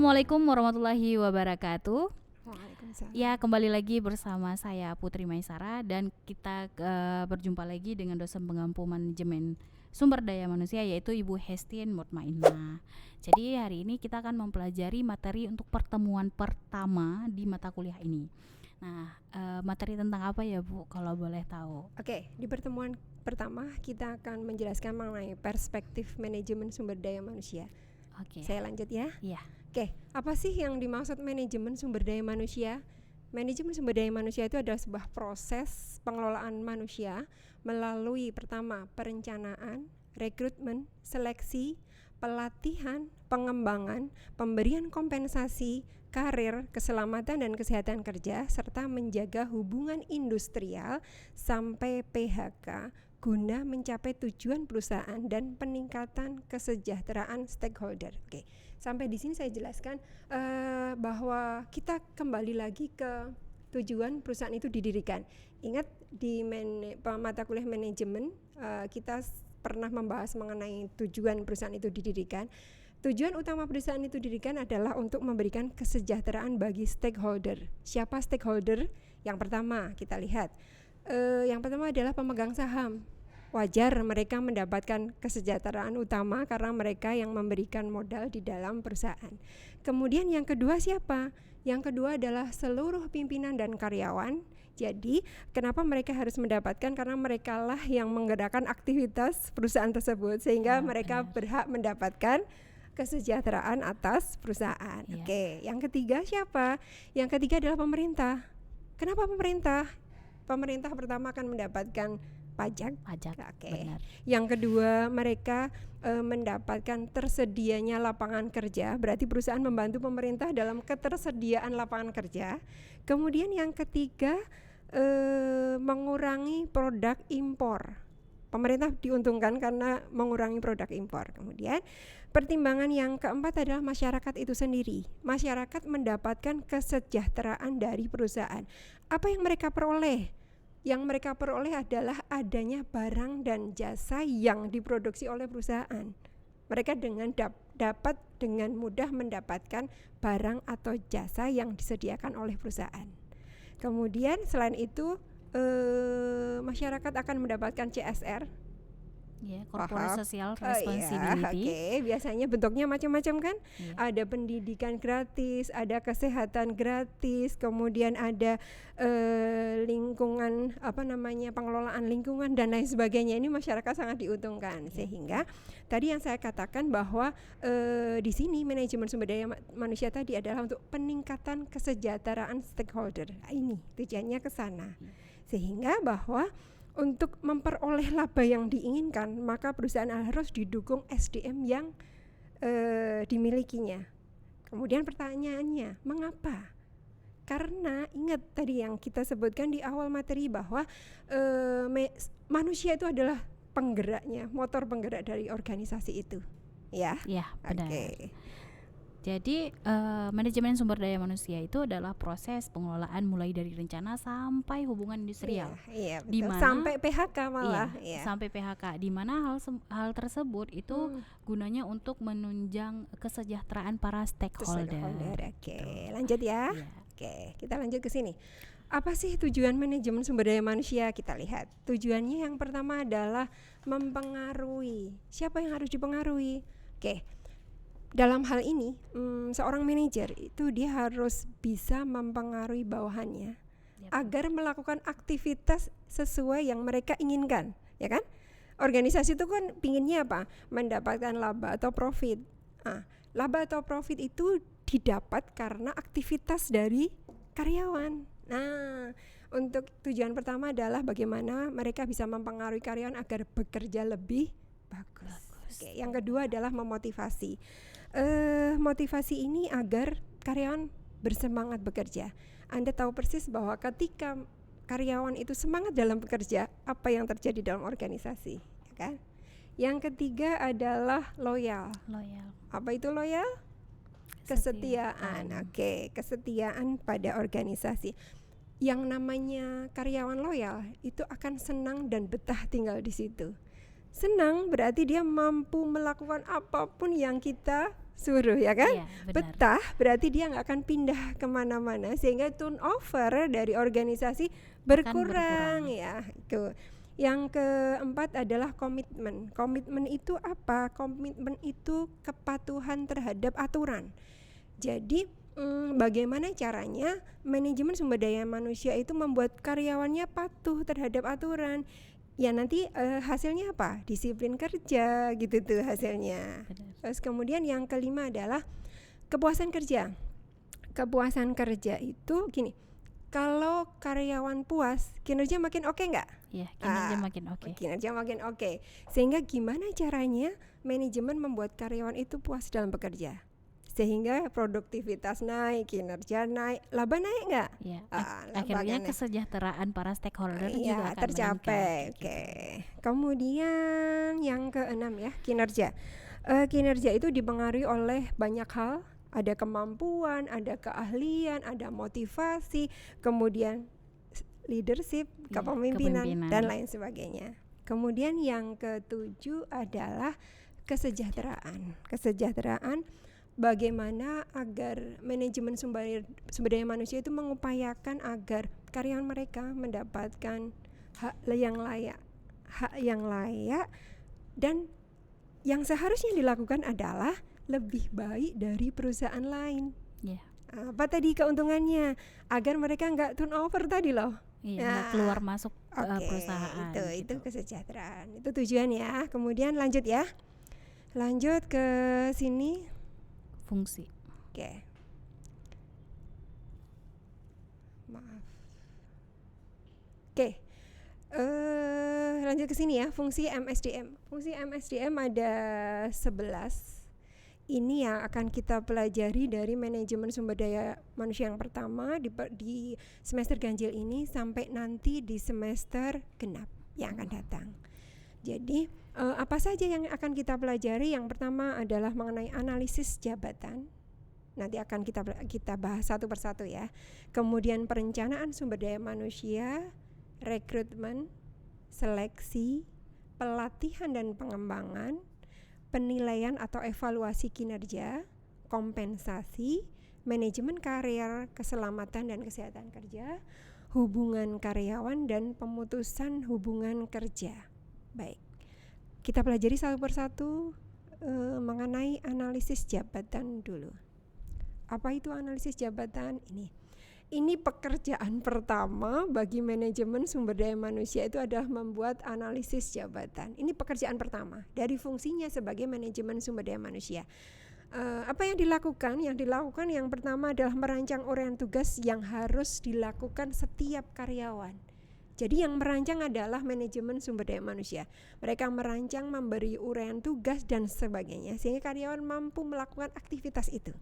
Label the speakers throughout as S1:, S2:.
S1: Assalamualaikum warahmatullahi wabarakatuh.
S2: Waalaikumsalam.
S1: Ya, kembali lagi bersama saya Putri Maisara dan kita berjumpa lagi dengan dosen pengampu manajemen sumber daya manusia yaitu Ibu Hestien Mutmainnah. Jadi hari ini kita akan mempelajari materi untuk pertemuan pertama di mata kuliah ini. Nah, materi tentang apa ya Bu kalau boleh tahu?
S2: Oke, di pertemuan pertama kita akan menjelaskan mengenai perspektif manajemen sumber daya manusia.
S1: Oke.
S2: Saya lanjut ya.
S1: Iya.
S2: Oke, apa sih yang dimaksud manajemen sumber daya manusia? Manajemen sumber daya manusia itu adalah sebuah proses pengelolaan manusia melalui pertama perencanaan, rekrutmen, seleksi, pelatihan, pengembangan, pemberian kompensasi, karir, keselamatan dan kesehatan kerja, serta menjaga hubungan industrial sampai PHK guna mencapai tujuan perusahaan dan peningkatan kesejahteraan stakeholder. Oke, sampai di sini saya jelaskan bahwa kita kembali lagi ke tujuan perusahaan itu didirikan. Ingat di mata kuliah manajemen kita pernah membahas mengenai tujuan perusahaan itu didirikan. Tujuan utama perusahaan itu didirikan adalah untuk memberikan kesejahteraan bagi stakeholder. Siapa stakeholder? Yang pertama kita lihat. Yang pertama adalah pemegang saham. Wajar mereka mendapatkan kesejahteraan utama karena mereka yang memberikan modal di dalam perusahaan. Kemudian yang kedua siapa? Yang kedua adalah seluruh pimpinan dan karyawan. Jadi kenapa mereka harus mendapatkan? Karena merekalah yang menggerakkan aktivitas perusahaan tersebut sehingga mereka berhak mendapatkan kesejahteraan atas perusahaan. Oke, yang ketiga siapa? Yang ketiga adalah pemerintah. Kenapa pemerintah? Pemerintah pertama akan mendapatkan pajak.
S1: Benar.
S2: Yang kedua mereka mendapatkan tersedianya lapangan kerja, berarti perusahaan membantu pemerintah dalam ketersediaan lapangan kerja. Kemudian yang ketiga mengurangi produk impor. Pemerintah diuntungkan karena mengurangi produk impor. Kemudian pertimbangan yang keempat adalah masyarakat itu sendiri. Masyarakat mendapatkan kesejahteraan dari perusahaan. Apa yang mereka peroleh? Yang mereka peroleh adalah adanya barang dan jasa yang diproduksi oleh perusahaan. Mereka dapat dengan mudah mendapatkan barang atau jasa yang disediakan oleh perusahaan. Kemudian selain itu masyarakat akan mendapatkan CSR.
S1: Corporate Social Responsibility.
S2: Biasanya bentuknya macam-macam kan? Ada pendidikan gratis, ada kesehatan gratis, kemudian ada lingkungan pengelolaan lingkungan dan lain sebagainya. Ini masyarakat sangat diuntungkan. Sehingga tadi yang saya katakan bahwa di sini manajemen sumber daya manusia tadi adalah untuk peningkatan kesejahteraan stakeholder. Ini tujuannya ke sana. Sehingga bahwa untuk memperoleh laba yang diinginkan, maka perusahaan harus didukung SDM yang dimilikinya. Kemudian pertanyaannya, mengapa? Karena ingat tadi yang kita sebutkan di awal materi bahwa manusia itu adalah penggeraknya, motor penggerak dari organisasi itu. Ya,
S1: benar. Jadi manajemen sumber daya manusia itu adalah proses pengelolaan mulai dari rencana sampai hubungan industrial.
S2: Dimana, sampai PHK malah.
S1: Sampai PHK. Di mana hal tersebut itu gunanya untuk menunjang kesejahteraan para stakeholder.
S2: Lanjut ya. Kita lanjut ke sini. Apa sih tujuan manajemen sumber daya manusia? Kita lihat. Tujuannya yang pertama adalah mempengaruhi. Siapa yang harus dipengaruhi? Dalam hal ini, seorang manajer itu dia harus bisa mempengaruhi bawahannya agar melakukan aktivitas sesuai yang mereka inginkan, ya kan? Organisasi itu kan pinginnya apa? Mendapatkan laba atau profit. Laba atau profit itu didapat karena aktivitas dari karyawan. Nah, untuk tujuan pertama adalah bagaimana mereka bisa mempengaruhi karyawan agar bekerja lebih bagus. Yang kedua adalah memotivasi. Motivasi ini agar karyawan bersemangat bekerja. Anda tahu persis bahwa ketika karyawan itu semangat dalam bekerja, apa yang terjadi dalam organisasi, ya kan? Yang ketiga adalah loyal. Apa itu loyal? Kesetiaan. Kesetiaan pada organisasi. Yang namanya karyawan loyal itu akan senang dan betah tinggal di situ. Senang berarti dia mampu melakukan apapun yang kita suruh, ya kan?
S1: Iya, benar.
S2: Betah berarti dia nggak akan pindah kemana-mana, sehingga turnover dari organisasi berkurang, ya. Itu. Yang keempat adalah komitmen. Komitmen itu apa? Komitmen itu kepatuhan terhadap aturan. Jadi bagaimana caranya manajemen sumber daya manusia itu membuat karyawannya patuh terhadap aturan? Ya nanti hasilnya apa? Disiplin kerja gitu tuh hasilnya.
S1: Benar.
S2: Terus kemudian yang kelima adalah kepuasan kerja. Kepuasan kerja itu gini, kalau karyawan puas, kinerja makin oke nggak?
S1: Iya, kinerja makin oke.
S2: Kinerja makin oke. Sehingga gimana caranya manajemen membuat karyawan itu puas dalam bekerja? Sehingga produktivitas naik, kinerja naik, laba naik nggak?
S1: Iya.
S2: Laba
S1: Akhirnya
S2: kan naik.
S1: kesejahteraan para stakeholder juga
S2: Iya,
S1: akan
S2: tercapai.
S1: meningkat,
S2: Oke.
S1: gitu.
S2: Kemudian yang keenam ya, kinerja. Kinerja itu dipengaruhi oleh banyak hal. Ada kemampuan, ada keahlian, ada motivasi, kemudian leadership,
S1: Iya,
S2: kepemimpinan,
S1: kepemimpinan.
S2: dan lain sebagainya. Kemudian yang ketujuh adalah kesejahteraan. Kesejahteraan, bagaimana agar manajemen sumber daya manusia itu mengupayakan agar karyawan mereka mendapatkan hak yang layak, dan yang seharusnya dilakukan adalah lebih baik dari perusahaan lain.
S1: Iya.
S2: Apa tadi keuntungannya? Agar mereka nggak turnover tadi loh.
S1: Iya, nggak keluar masuk
S2: Oke,
S1: perusahaan.
S2: itu
S1: gitu.
S2: kesejahteraan. Itu tujuan ya. Kemudian lanjut ya. Lanjut ke sini.
S1: Fungsi.
S2: Oke. Maaf. Oke. Lanjut ke sini ya. Fungsi MSDM. Fungsi MSDM ada 11. Ini yang akan kita pelajari dari manajemen sumber daya manusia yang pertama di semester ganjil ini sampai nanti di semester genap yang akan datang. Jadi apa saja yang akan kita pelajari? Yang pertama adalah mengenai analisis jabatan. Nanti akan kita bahas satu persatu ya. Kemudian perencanaan sumber daya manusia, rekrutmen, seleksi, pelatihan dan pengembangan, penilaian atau evaluasi kinerja, kompensasi, manajemen karier, keselamatan dan kesehatan kerja, hubungan karyawan, dan pemutusan hubungan kerja. Baik, kita pelajari satu persatu mengenai analisis jabatan dulu. Apa itu analisis jabatan? Ini pekerjaan pertama bagi manajemen sumber daya manusia itu adalah membuat analisis jabatan. Ini pekerjaan pertama dari fungsinya sebagai manajemen sumber daya manusia. Apa yang dilakukan? Yang dilakukan yang pertama adalah merancang uraian tugas yang harus dilakukan setiap karyawan. Jadi yang merancang adalah manajemen sumber daya manusia. Mereka merancang, memberi uraian tugas dan sebagainya sehingga karyawan mampu melakukan aktivitas itu.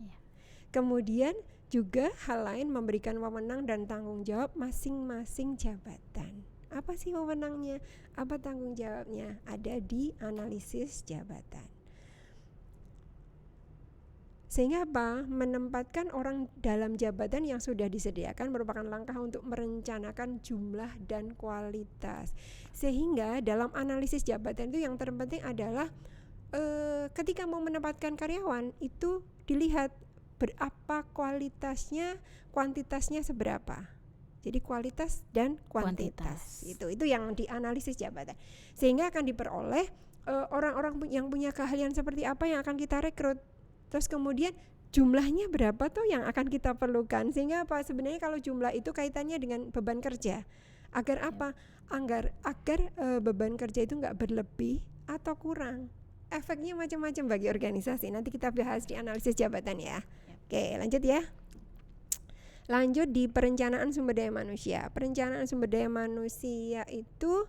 S2: Kemudian juga hal lain memberikan wewenang dan tanggung jawab masing-masing jabatan. Apa sih wewenangnya? Apa tanggung jawabnya? Ada di analisis jabatan. Sehingga apa? Menempatkan orang dalam jabatan yang sudah disediakan merupakan langkah untuk merencanakan jumlah dan kualitas. Sehingga dalam analisis jabatan itu yang terpenting adalah ketika mau menempatkan karyawan itu dilihat berapa kualitasnya, kuantitasnya seberapa. Jadi kualitas dan kuantitas. Itu yang dianalisis jabatan. Sehingga akan diperoleh orang-orang yang punya keahlian seperti apa yang akan kita rekrut. Terus kemudian jumlahnya berapa tuh yang akan kita perlukan. Sehingga apa? Sebenarnya kalau jumlah itu kaitannya dengan beban kerja. Agar apa? Agar beban kerja itu enggak berlebih atau kurang. Efeknya macam-macam bagi organisasi. Nanti kita bahas di analisis jabatan ya. Oke, lanjut ya. Lanjut di perencanaan sumber daya manusia. Perencanaan sumber daya manusia itu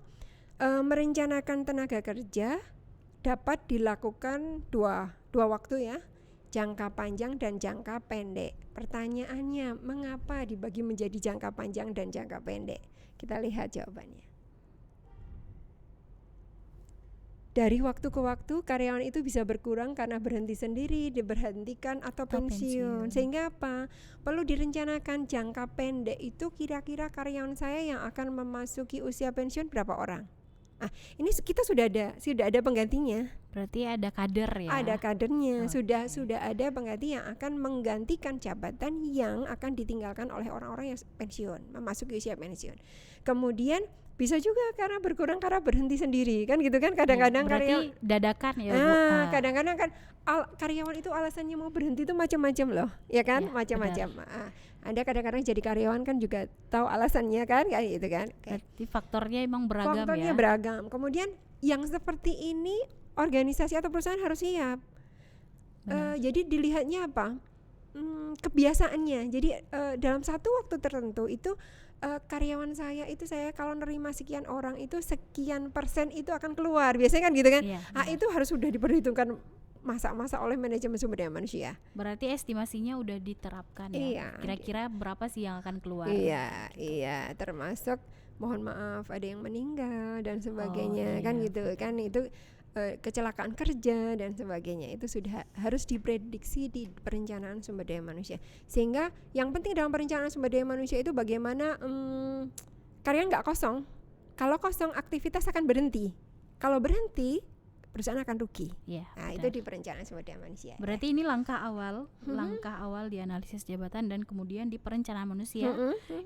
S2: merencanakan tenaga kerja dapat dilakukan dua waktu ya. Jangka panjang dan jangka pendek. Pertanyaannya, mengapa dibagi menjadi jangka panjang dan jangka pendek? Kita lihat jawabannya. Dari waktu ke waktu karyawan itu bisa berkurang karena berhenti sendiri, diberhentikan atau pensiun. Sehingga apa? Perlu direncanakan jangka pendek itu kira-kira karyawan saya yang akan memasuki usia pensiun berapa orang? Ini kita sudah ada penggantinya.
S1: Berarti ada kader ya.
S2: Ada kadernya,
S1: Oke.
S2: sudah ada pengganti yang akan menggantikan jabatan yang akan ditinggalkan oleh orang-orang yang pensiun, memasuki usia pensiun. Kemudian bisa juga karena berkurang karena berhenti sendiri, kan gitu kan, kadang-kadang
S1: Berarti dadakan ya Bu.
S2: kadang-kadang kan karyawan itu alasannya mau berhenti itu macam-macam loh, ya kan,
S1: Ya,
S2: macam-macam. Ada kadang-kadang jadi karyawan kan juga tahu alasannya kan, kayak gitu kan.
S1: Berarti faktornya emang beragam
S2: Faktornya
S1: ya.
S2: beragam. Kemudian yang seperti ini organisasi atau perusahaan harus siap. Jadi dilihatnya apa? Kebiasaannya. Jadi dalam satu waktu tertentu itu karyawan saya itu, saya kalau nerima sekian orang itu sekian persen itu akan keluar. Biasanya kan gitu kan.
S1: Iya,
S2: Itu harus sudah diperhitungkan masa-masa oleh manajemen sumber daya manusia.
S1: Berarti estimasinya udah diterapkan ya.
S2: Iya.
S1: Kira-kira berapa sih yang akan keluar?
S2: Iya, termasuk mohon maaf ada yang meninggal dan sebagainya, kan gitu kan, itu kecelakaan kerja dan sebagainya, itu sudah harus diprediksi di perencanaan sumber daya manusia. Sehingga yang penting dalam perencanaan sumber daya manusia itu bagaimana karyawan nggak kosong. Kalau kosong aktivitas akan berhenti. Kalau berhenti perusahaan akan rugi.
S1: Iya,
S2: Itu di perencanaan sumber daya manusia.
S1: Berarti ini langkah awal di analisis jabatan dan kemudian di perencanaan manusia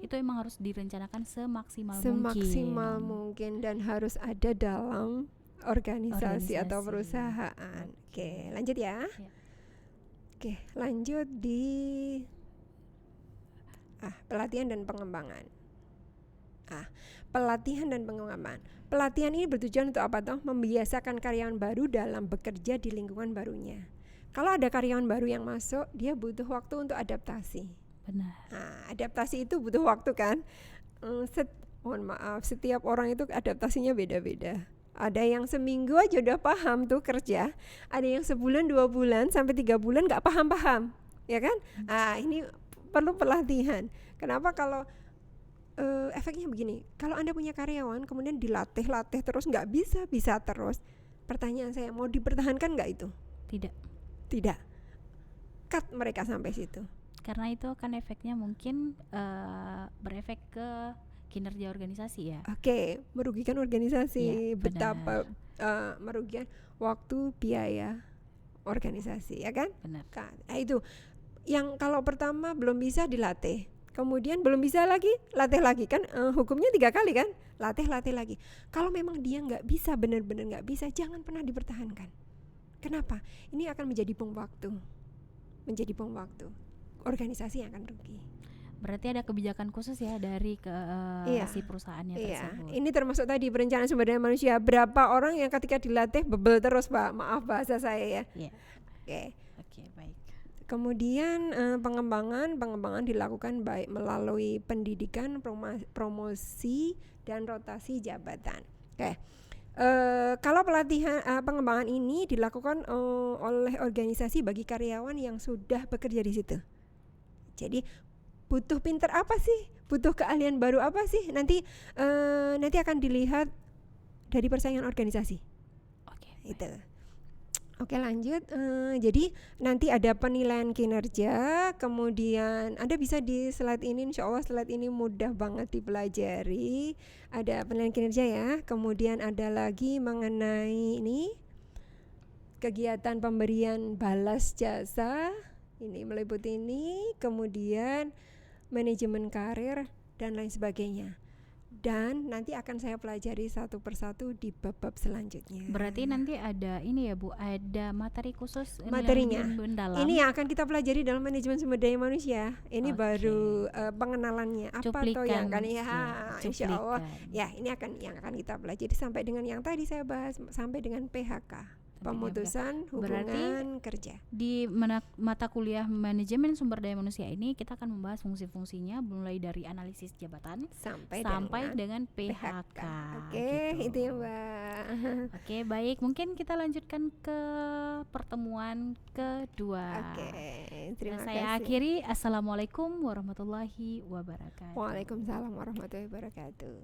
S1: itu emang harus direncanakan semaksimal
S2: mungkin dan harus ada dalam organisasi atau perusahaan. Oke, lanjut ya. Oke, lanjut di pelatihan dan pengembangan. Pelatihan dan pengembangan. Pelatihan ini bertujuan untuk apa toh? Membiasakan karyawan baru dalam bekerja di lingkungan barunya. Kalau ada karyawan baru yang masuk, dia butuh waktu untuk adaptasi.
S1: Benar.
S2: Adaptasi itu butuh waktu kan. Mohon maaf, setiap orang itu adaptasinya beda-beda. Ada yang seminggu aja udah paham tuh kerja, ada yang sebulan, 2 bulan, sampai 3 bulan gak paham-paham, ya kan? Ini perlu pelatihan. Kenapa? Kalau efeknya begini, kalau Anda punya karyawan kemudian dilatih terus gak bisa terus, pertanyaan saya, mau dipertahankan gak itu? Tidak. Cut mereka sampai situ.
S1: Karena itu akan efeknya mungkin berefek ke kinerja organisasi ya.
S2: Oke, merugikan organisasi,
S1: Ya,
S2: betapa merugikan waktu, biaya organisasi, ya kan?
S1: Benar.
S2: Itu yang kalau pertama belum bisa dilatih, kemudian belum bisa lagi, latih lagi kan, hukumnya 3 kali kan, latih lagi. Kalau memang dia nggak bisa, benar-benar nggak bisa, jangan pernah dipertahankan. Kenapa? Ini akan menjadi bom waktu, organisasi yang akan rugi.
S1: Berarti ada kebijakan khusus ya dari si perusahaannya tersebut.
S2: Ini termasuk tadi perencanaan sumber daya manusia. Berapa orang yang ketika dilatih bebel terus, Pak? Maaf bahasa saya ya.
S1: Iya. Oke, baik.
S2: Kemudian pengembangan dilakukan baik melalui pendidikan, promosi dan rotasi jabatan. Kalau pelatihan pengembangan ini dilakukan oleh organisasi bagi karyawan yang sudah bekerja di situ. Jadi butuh pinter apa sih? Butuh keahlian baru apa sih? Nanti akan dilihat dari persaingan organisasi. Itu. Oke, lanjut. Jadi nanti ada penilaian kinerja. Kemudian Anda bisa di slide ini, insya Allah slide ini mudah banget dipelajari. Ada penilaian kinerja ya. Kemudian ada lagi mengenai ini kegiatan pemberian balas jasa. Ini meliputi ini. Kemudian manajemen karir dan lain sebagainya. Dan nanti akan saya pelajari satu persatu di bab-bab selanjutnya.
S1: Berarti nanti ada ini ya Bu, ada materi khusus
S2: materinya.
S1: Mendalam.
S2: Ini yang akan kita pelajari dalam manajemen sumber daya manusia. Ini baru pengenalannya. Apa
S1: Cuplikan,
S2: toh yang kan insya Allah ya ini yang akan kita pelajari sampai dengan yang tadi saya bahas, sampai dengan PHK. Pemutusan hubungan kerja.
S1: Di mata kuliah manajemen sumber daya manusia ini kita akan membahas fungsi-fungsinya mulai dari analisis jabatan sampai dengan PHK.
S2: Oke, itu ya Mbak.
S1: Oke, baik. Mungkin kita lanjutkan ke pertemuan kedua.
S2: Oke, terima kasih.
S1: Saya akhiri. Assalamualaikum warahmatullahi wabarakatuh.
S2: Waalaikumsalam warahmatullahi wabarakatuh.